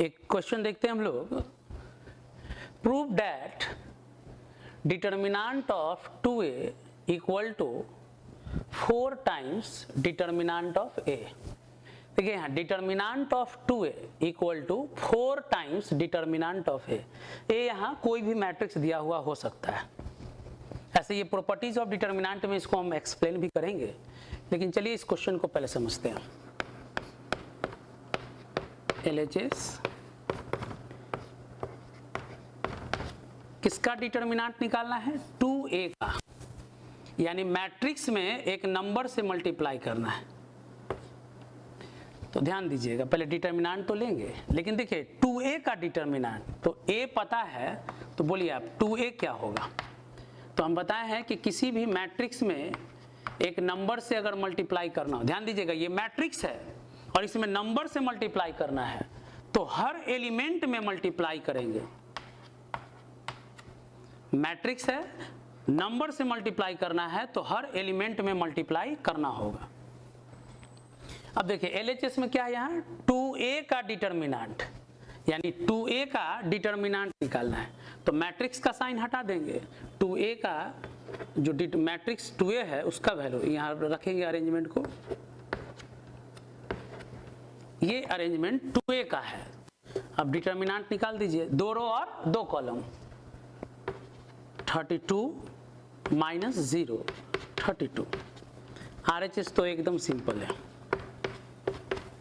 एक क्वेश्चन देखते हैं हम लोग, prove that determinant of 2a equal to 4 times determinant of a। देखिए यहाँ determinant of 2a equal to 4 times determinant of a। यहाँ कोई भी मैट्रिक्स दिया हुआ हो सकता है, ऐसे ये प्रॉपर्टीज ऑफ डिटर्मिनेंट में इसको हम एक्सप्लेन भी करेंगे, लेकिन चलिए इस क्वेश्चन को पहले समझते हैं। LHS किसका डिटर्मिनेंट निकालना है, 2a का, यानी मैट्रिक्स में एक नंबर से मल्टीप्लाई करना है। तो ध्यान दीजिएगा, पहले डिटर्मिनेंट तो लेंगे, लेकिन देखिए 2a का डिटर्मिनेंट, तो a पता है तो बोलिए आप 2a क्या होगा। तो हम बताए हैं कि किसी भी मैट्रिक्स में एक नंबर से अगर मल्टीप्लाई करना हो, ध्यान दीजिएगा ये मैट्रिक्स है और इसमें नंबर से मल्टीप्लाई करना है तो हर एलिमेंट में मल्टीप्लाई करेंगे। मैट्रिक्स है, नंबर से मल्टीप्लाई करना है तो हर एलिमेंट में मल्टीप्लाई करना होगा। अब देखिए LHS में क्या है, यहाँ 2a का डिटर्मिनेंट, यानी 2a का डिटर्मिनेंट निकालना है तो मैट्रिक्स का साइन हटा देंगे, 2a का जो मैट्रिक्स 2a है उसका वैल्यू यहाँ रखेंगे अरेंजमेंट को, ये अरेंजमेंट 2a का है। अब डिटर्मिनेंट निकाल दीजिए, 2 रो और 2 कॉलम, 32 माइनस 0 32। RHS तो एकदम सिंपल है,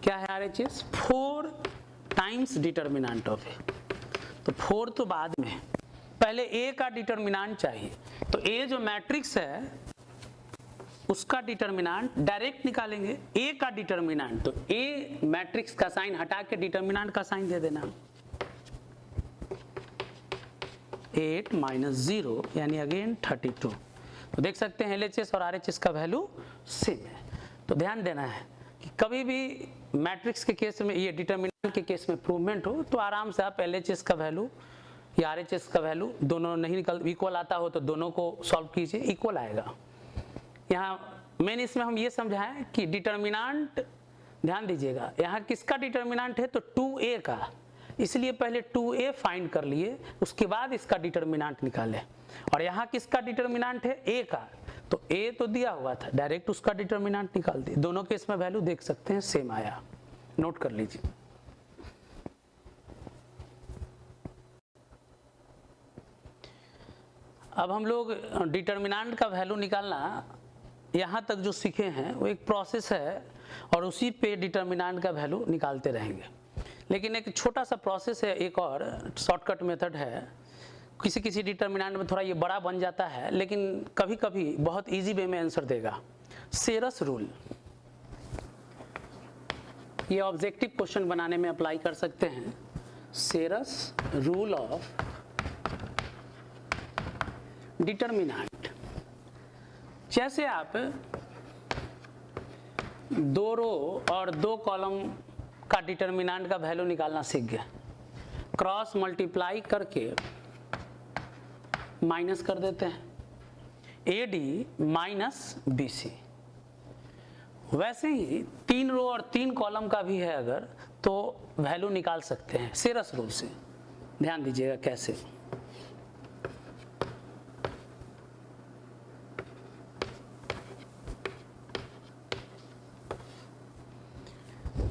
क्या है RHS, 4 times determinant of a। तो 4 तो बाद में, पहले a का डिटर्मिनेंट चाहिए। तो a जो मैट्रिक्स है उसका डिटर्मिनेंट डायरेक्ट निकालेंगे, a का डिटर्मिनेंट, तो a मैट्रिक्स का साइन हटा के डिटर्मिनेंट का साइन दे देना, 8 माइनस 0 यानी अगेन 32। तो देख सकते हैं LHS और RHS का वैल्यू सेम है। तो ध्यान देना है, कि कभी भी मैट्रिक्स के केस में, ये डिटर्मिनेंट के केस में प्रूवमेंट हो तो आराम से आप LHS का वैल्यू या RHS का वैल्यू दोनों नहीं निकल, इक्वल आता हो तो दोनों को सॉल्व कीजिए, इक्वल आएगा। यहाँ मेन इसमें हम ये समझाएं कि डिटर्मिनेंट, ध्यान दीजिएगा, यहाँ किसका डिटर्मिनेंट है तो 2a का, इसलिए पहले 2a फाइंड कर लिए, उसके बाद इसका डिटर्मिनेंट निकाले। और यहाँ किसका डिटर्मिनेंट है a का, तो a तो दिया हुआ था, डायरेक्ट उसका डिटर्मिनेंट निकाल दिए। दोनों केस में वैल्यू देख सकते हैं सेम आया, नोट कर लीजिए। अब हम लोग डिटर्मिनेंट का वैल्यू निकालना यहाँ तक जो सीखे हैं वो एक प्रोसेस है और उसी पे डिटर्मिनेंट का वैल्यू निकालते रहेंगे। लेकिन एक छोटा सा प्रोसेस है, एक और शॉर्टकट मेथड है। किसी किसी डिटर्मिनेंट में थोड़ा ये बड़ा बन जाता है, लेकिन कभी कभी बहुत इजी वे में आंसर देगा। सेरस रूल, ये ऑब्जेक्टिव क्वेश्चन बनाने में अप्लाई कर सकते हैं। सेरस रूल ऑफ डिटर्मिनेंट, जैसे आप 2 रो और 2 कॉलम का डिटर्मिनेंट का वैल्यू निकालना सीख गए, क्रॉस मल्टीप्लाई करके माइनस कर देते हैं AD माइनस BC। वैसे ही 3 रो और 3 कॉलम का भी है अगर, तो वैल्यू निकाल सकते हैं सेरस रूल से। ध्यान दीजिएगा कैसे।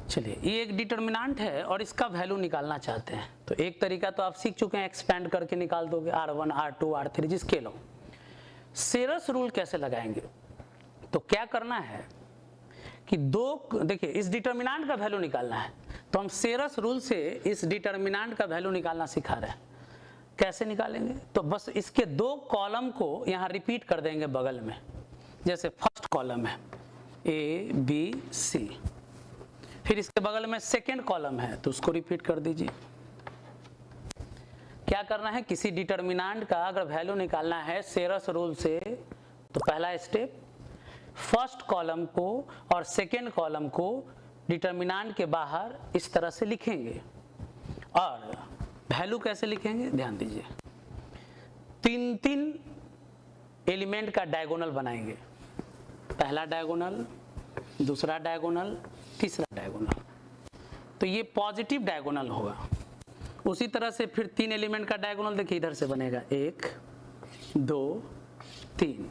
चलिए, ये एक डिटर्मिनेंट है और इसका वैल्यू निकालना चाहते हैं, तो एक तरीका तो आप सीख चुके हैं, एक्सपेंड करके निकाल दोगे, R1 R2 R3 जिसके लो। सेरस रूल कैसे लगाएंगे, तो क्या करना है कि देखिए इस डिटर्मिनेंट का वैल्यू निकालना है, तो हम सेरस रूल से इस डिटर्मिनेंट का वैल्यू निकालना सिखा रहे हैं। कैसे निकालेंगे, तो बस इसके 2 कॉलम को यहाँ रिपीट कर देंगे बगल में। जैसे फर्स्ट कॉलम है ABC, फिर इसके बगल में सेकेंड कॉलम है तो उसको रिपीट कर दीजिए। क्या करना है, किसी डिटर्मिनेंट का अगर वैल्यू निकालना है सेरस रूल से, तो पहला स्टेप, फर्स्ट कॉलम को और सेकेंड कॉलम को डिटर्मिनेंट के बाहर इस तरह से लिखेंगे। और वैल्यू कैसे लिखेंगे, ध्यान दीजिए, 3 एलिमेंट का डायगोनल बनाएंगे। पहला डायगोनल, दूसरा डायगोनल, तीसरा डायगोनल, तो ये पॉजिटिव डायगोनल होगा। उसी तरह से फिर 3 एलिमेंट का डायगोनल देखिए इधर से बनेगा, 1 2 3,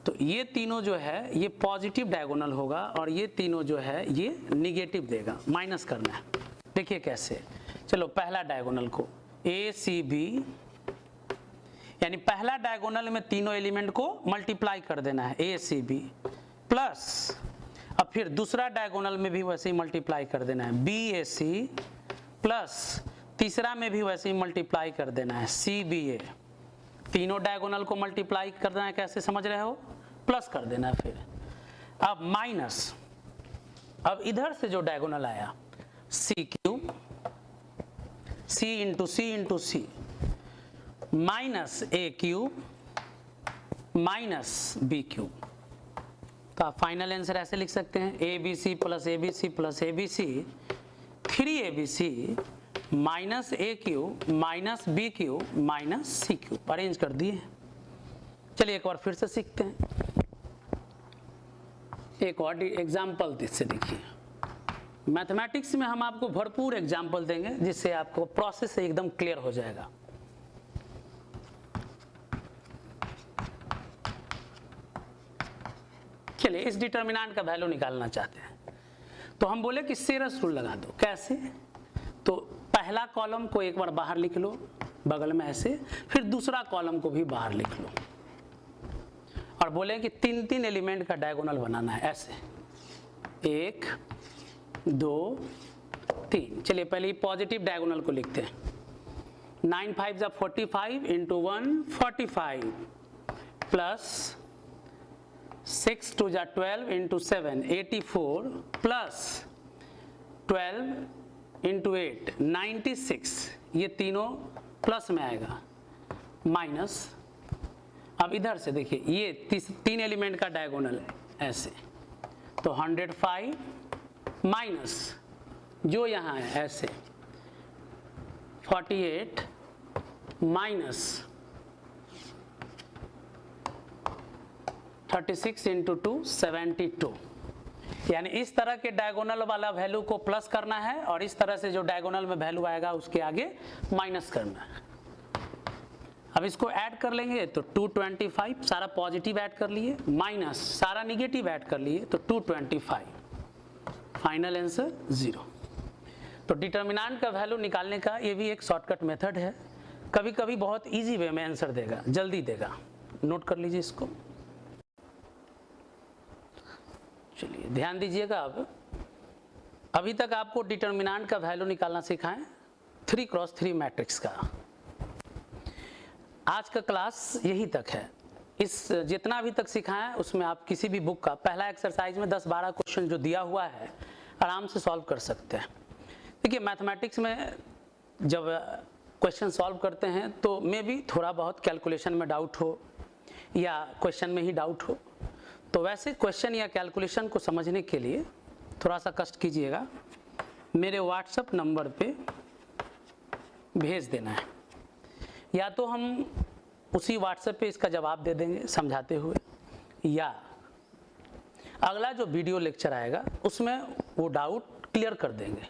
तो ये तीनों जो है ये पॉजिटिव डायगोनल होगा और ये तीनों जो है ये निगेटिव देगा, माइनस करना है। देखिए कैसे, चलो पहला डायगोनल को ACB, यानी पहला डायगोनल में तीनों एलिमेंट को मल्टीप्लाई कर देना है ACB, प्लस अब फिर दूसरा डायगोनल में भी वैसे ही मल्टीप्लाई कर देना है BAC, प्लस तीसरा में भी वैसे ही मल्टीप्लाई कर देना है CBA। तीनों डायगोनल को मल्टीप्लाई करना है, कैसे समझ रहे हो, प्लस कर देना है। फिर अब माइनस, अब इधर से जो डायगोनल आया CQ, C into C minus AQ minus BQ। तो आप फाइनल आंसर ऐसे लिख सकते हैं, ABC plus ABC plus ABC 3ABC minus AQ minus BQ minus CQ। Arrange कर दिए। चलिए एक बार फिर से सीखते हैं, एक और एग्जाम्पल इससे देखिए। मैथमेटिक्स में हम आपको भरपूर एग्जाम्पल देंगे जिससे आपको प्रोसेस से एकदम क्लियर हो जाएगा। चलिए, इस डिटर्मिनेंट का वैल्यू निकालना चाहते हैं, तो हम बोले कि सेरस रूल लगा दो। कैसे, तो पहला कॉलम को एक बार बाहर लिख लो बगल में ऐसे, फिर दूसरा कॉलम को भी बाहर लिख लो और बोले कि 3 एलिमेंट का डायगोनल बनाना है, ऐसे 1 2 3। चलिए पहले पॉजिटिव डायगोनल को लिखते हैं, 9 5 जा 45 इंटू 1 45 प्लस 6 2 जा 12 इंटू 7 84 प्लस 12 इंटू 8 96। ये तीनों प्लस में आएगा, माइनस। अब इधर से देखिए ये 3 एलिमेंट का डायगोनल है ऐसे, तो 105 माइनस जो यहाँ है ऐसे 48 माइनस 36 इंटू 2 72, यानी इस तरह के डायगोनल वाला वैल्यू को प्लस करना है और इस तरह से जो डायगोनल में वैल्यू आएगा उसके आगे माइनस करना है। अब इसको ऐड कर लेंगे तो 225, सारा पॉजिटिव ऐड कर लिए, माइनस सारा निगेटिव ऐड कर लिए तो 225, फाइनल आंसर 0। तो डिटर्मिनेंट का वैल्यू निकालने का ये भी एक शॉर्टकट मेथड है, कभी कभी बहुत इजी वे में आंसर देगा, जल्दी देगा, नोट कर लीजिए इसको। चलिए ध्यान दीजिएगा। अब अभी तक आपको डिटर्मिनेंट का वैल्यू निकालना सिखाएं 3x3 मैट्रिक्स का। आज का क्लास यही तक है। इस जितना अभी तक सिखाया उसमें आप किसी भी बुक का पहला एक्सरसाइज में 10-12 क्वेश्चन जो दिया हुआ है आराम से सॉल्व कर सकते हैं। देखिए मैथमेटिक्स में जब क्वेश्चन सॉल्व करते हैं तो मे भी थोड़ा बहुत कैलकुलेशन में डाउट हो या क्वेश्चन में ही डाउट हो, तो वैसे क्वेश्चन या कैलकुलेशन को समझने के लिए थोड़ा सा कष्ट कीजिएगा, मेरे व्हाट्सएप नंबर पे भेज देना है, या तो हम उसी व्हाट्सएप पे इसका जवाब दे देंगे समझाते हुए, या अगला जो वीडियो लेक्चर आएगा उसमें वो डाउट क्लियर कर देंगे,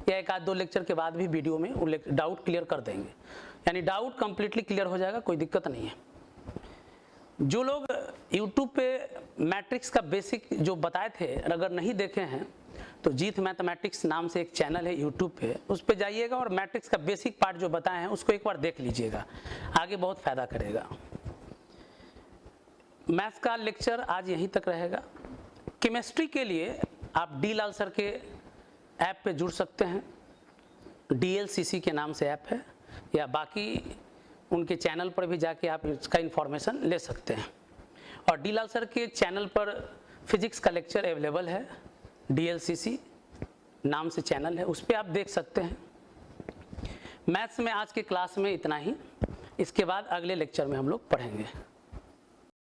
या एक आध दो लेक्चर के बाद भी वीडियो में वो डाउट क्लियर कर देंगे, यानी डाउट कंप्लीटली क्लियर हो जाएगा, कोई दिक्कत नहीं है। जो लोग YouTube पे मैट्रिक्स का बेसिक जो बताए थे अगर नहीं देखे हैं तो जीत मैथमेटिक्स नाम से एक चैनल है YouTube पे, उस पे जाइएगा और मैट्रिक्स का बेसिक पार्ट जो बताए हैं उसको एक बार देख लीजिएगा, आगे बहुत फ़ायदा करेगा। मैथ्स का लेक्चर आज यहीं तक रहेगा। केमिस्ट्री के लिए आप डी लाल सर के ऐप पे जुड़ सकते हैं, DLCC के नाम से ऐप है, या बाकी उनके चैनल पर भी जाके आप इसका इन्फॉर्मेशन ले सकते हैं। और डी लाल सर के चैनल पर फिजिक्स का लेक्चर अवेलेबल है, DLCC नाम से चैनल है, उस पर आप देख सकते हैं। मैथ्स में आज के क्लास में इतना ही, इसके बाद अगले लेक्चर में हम लोग पढ़ेंगे।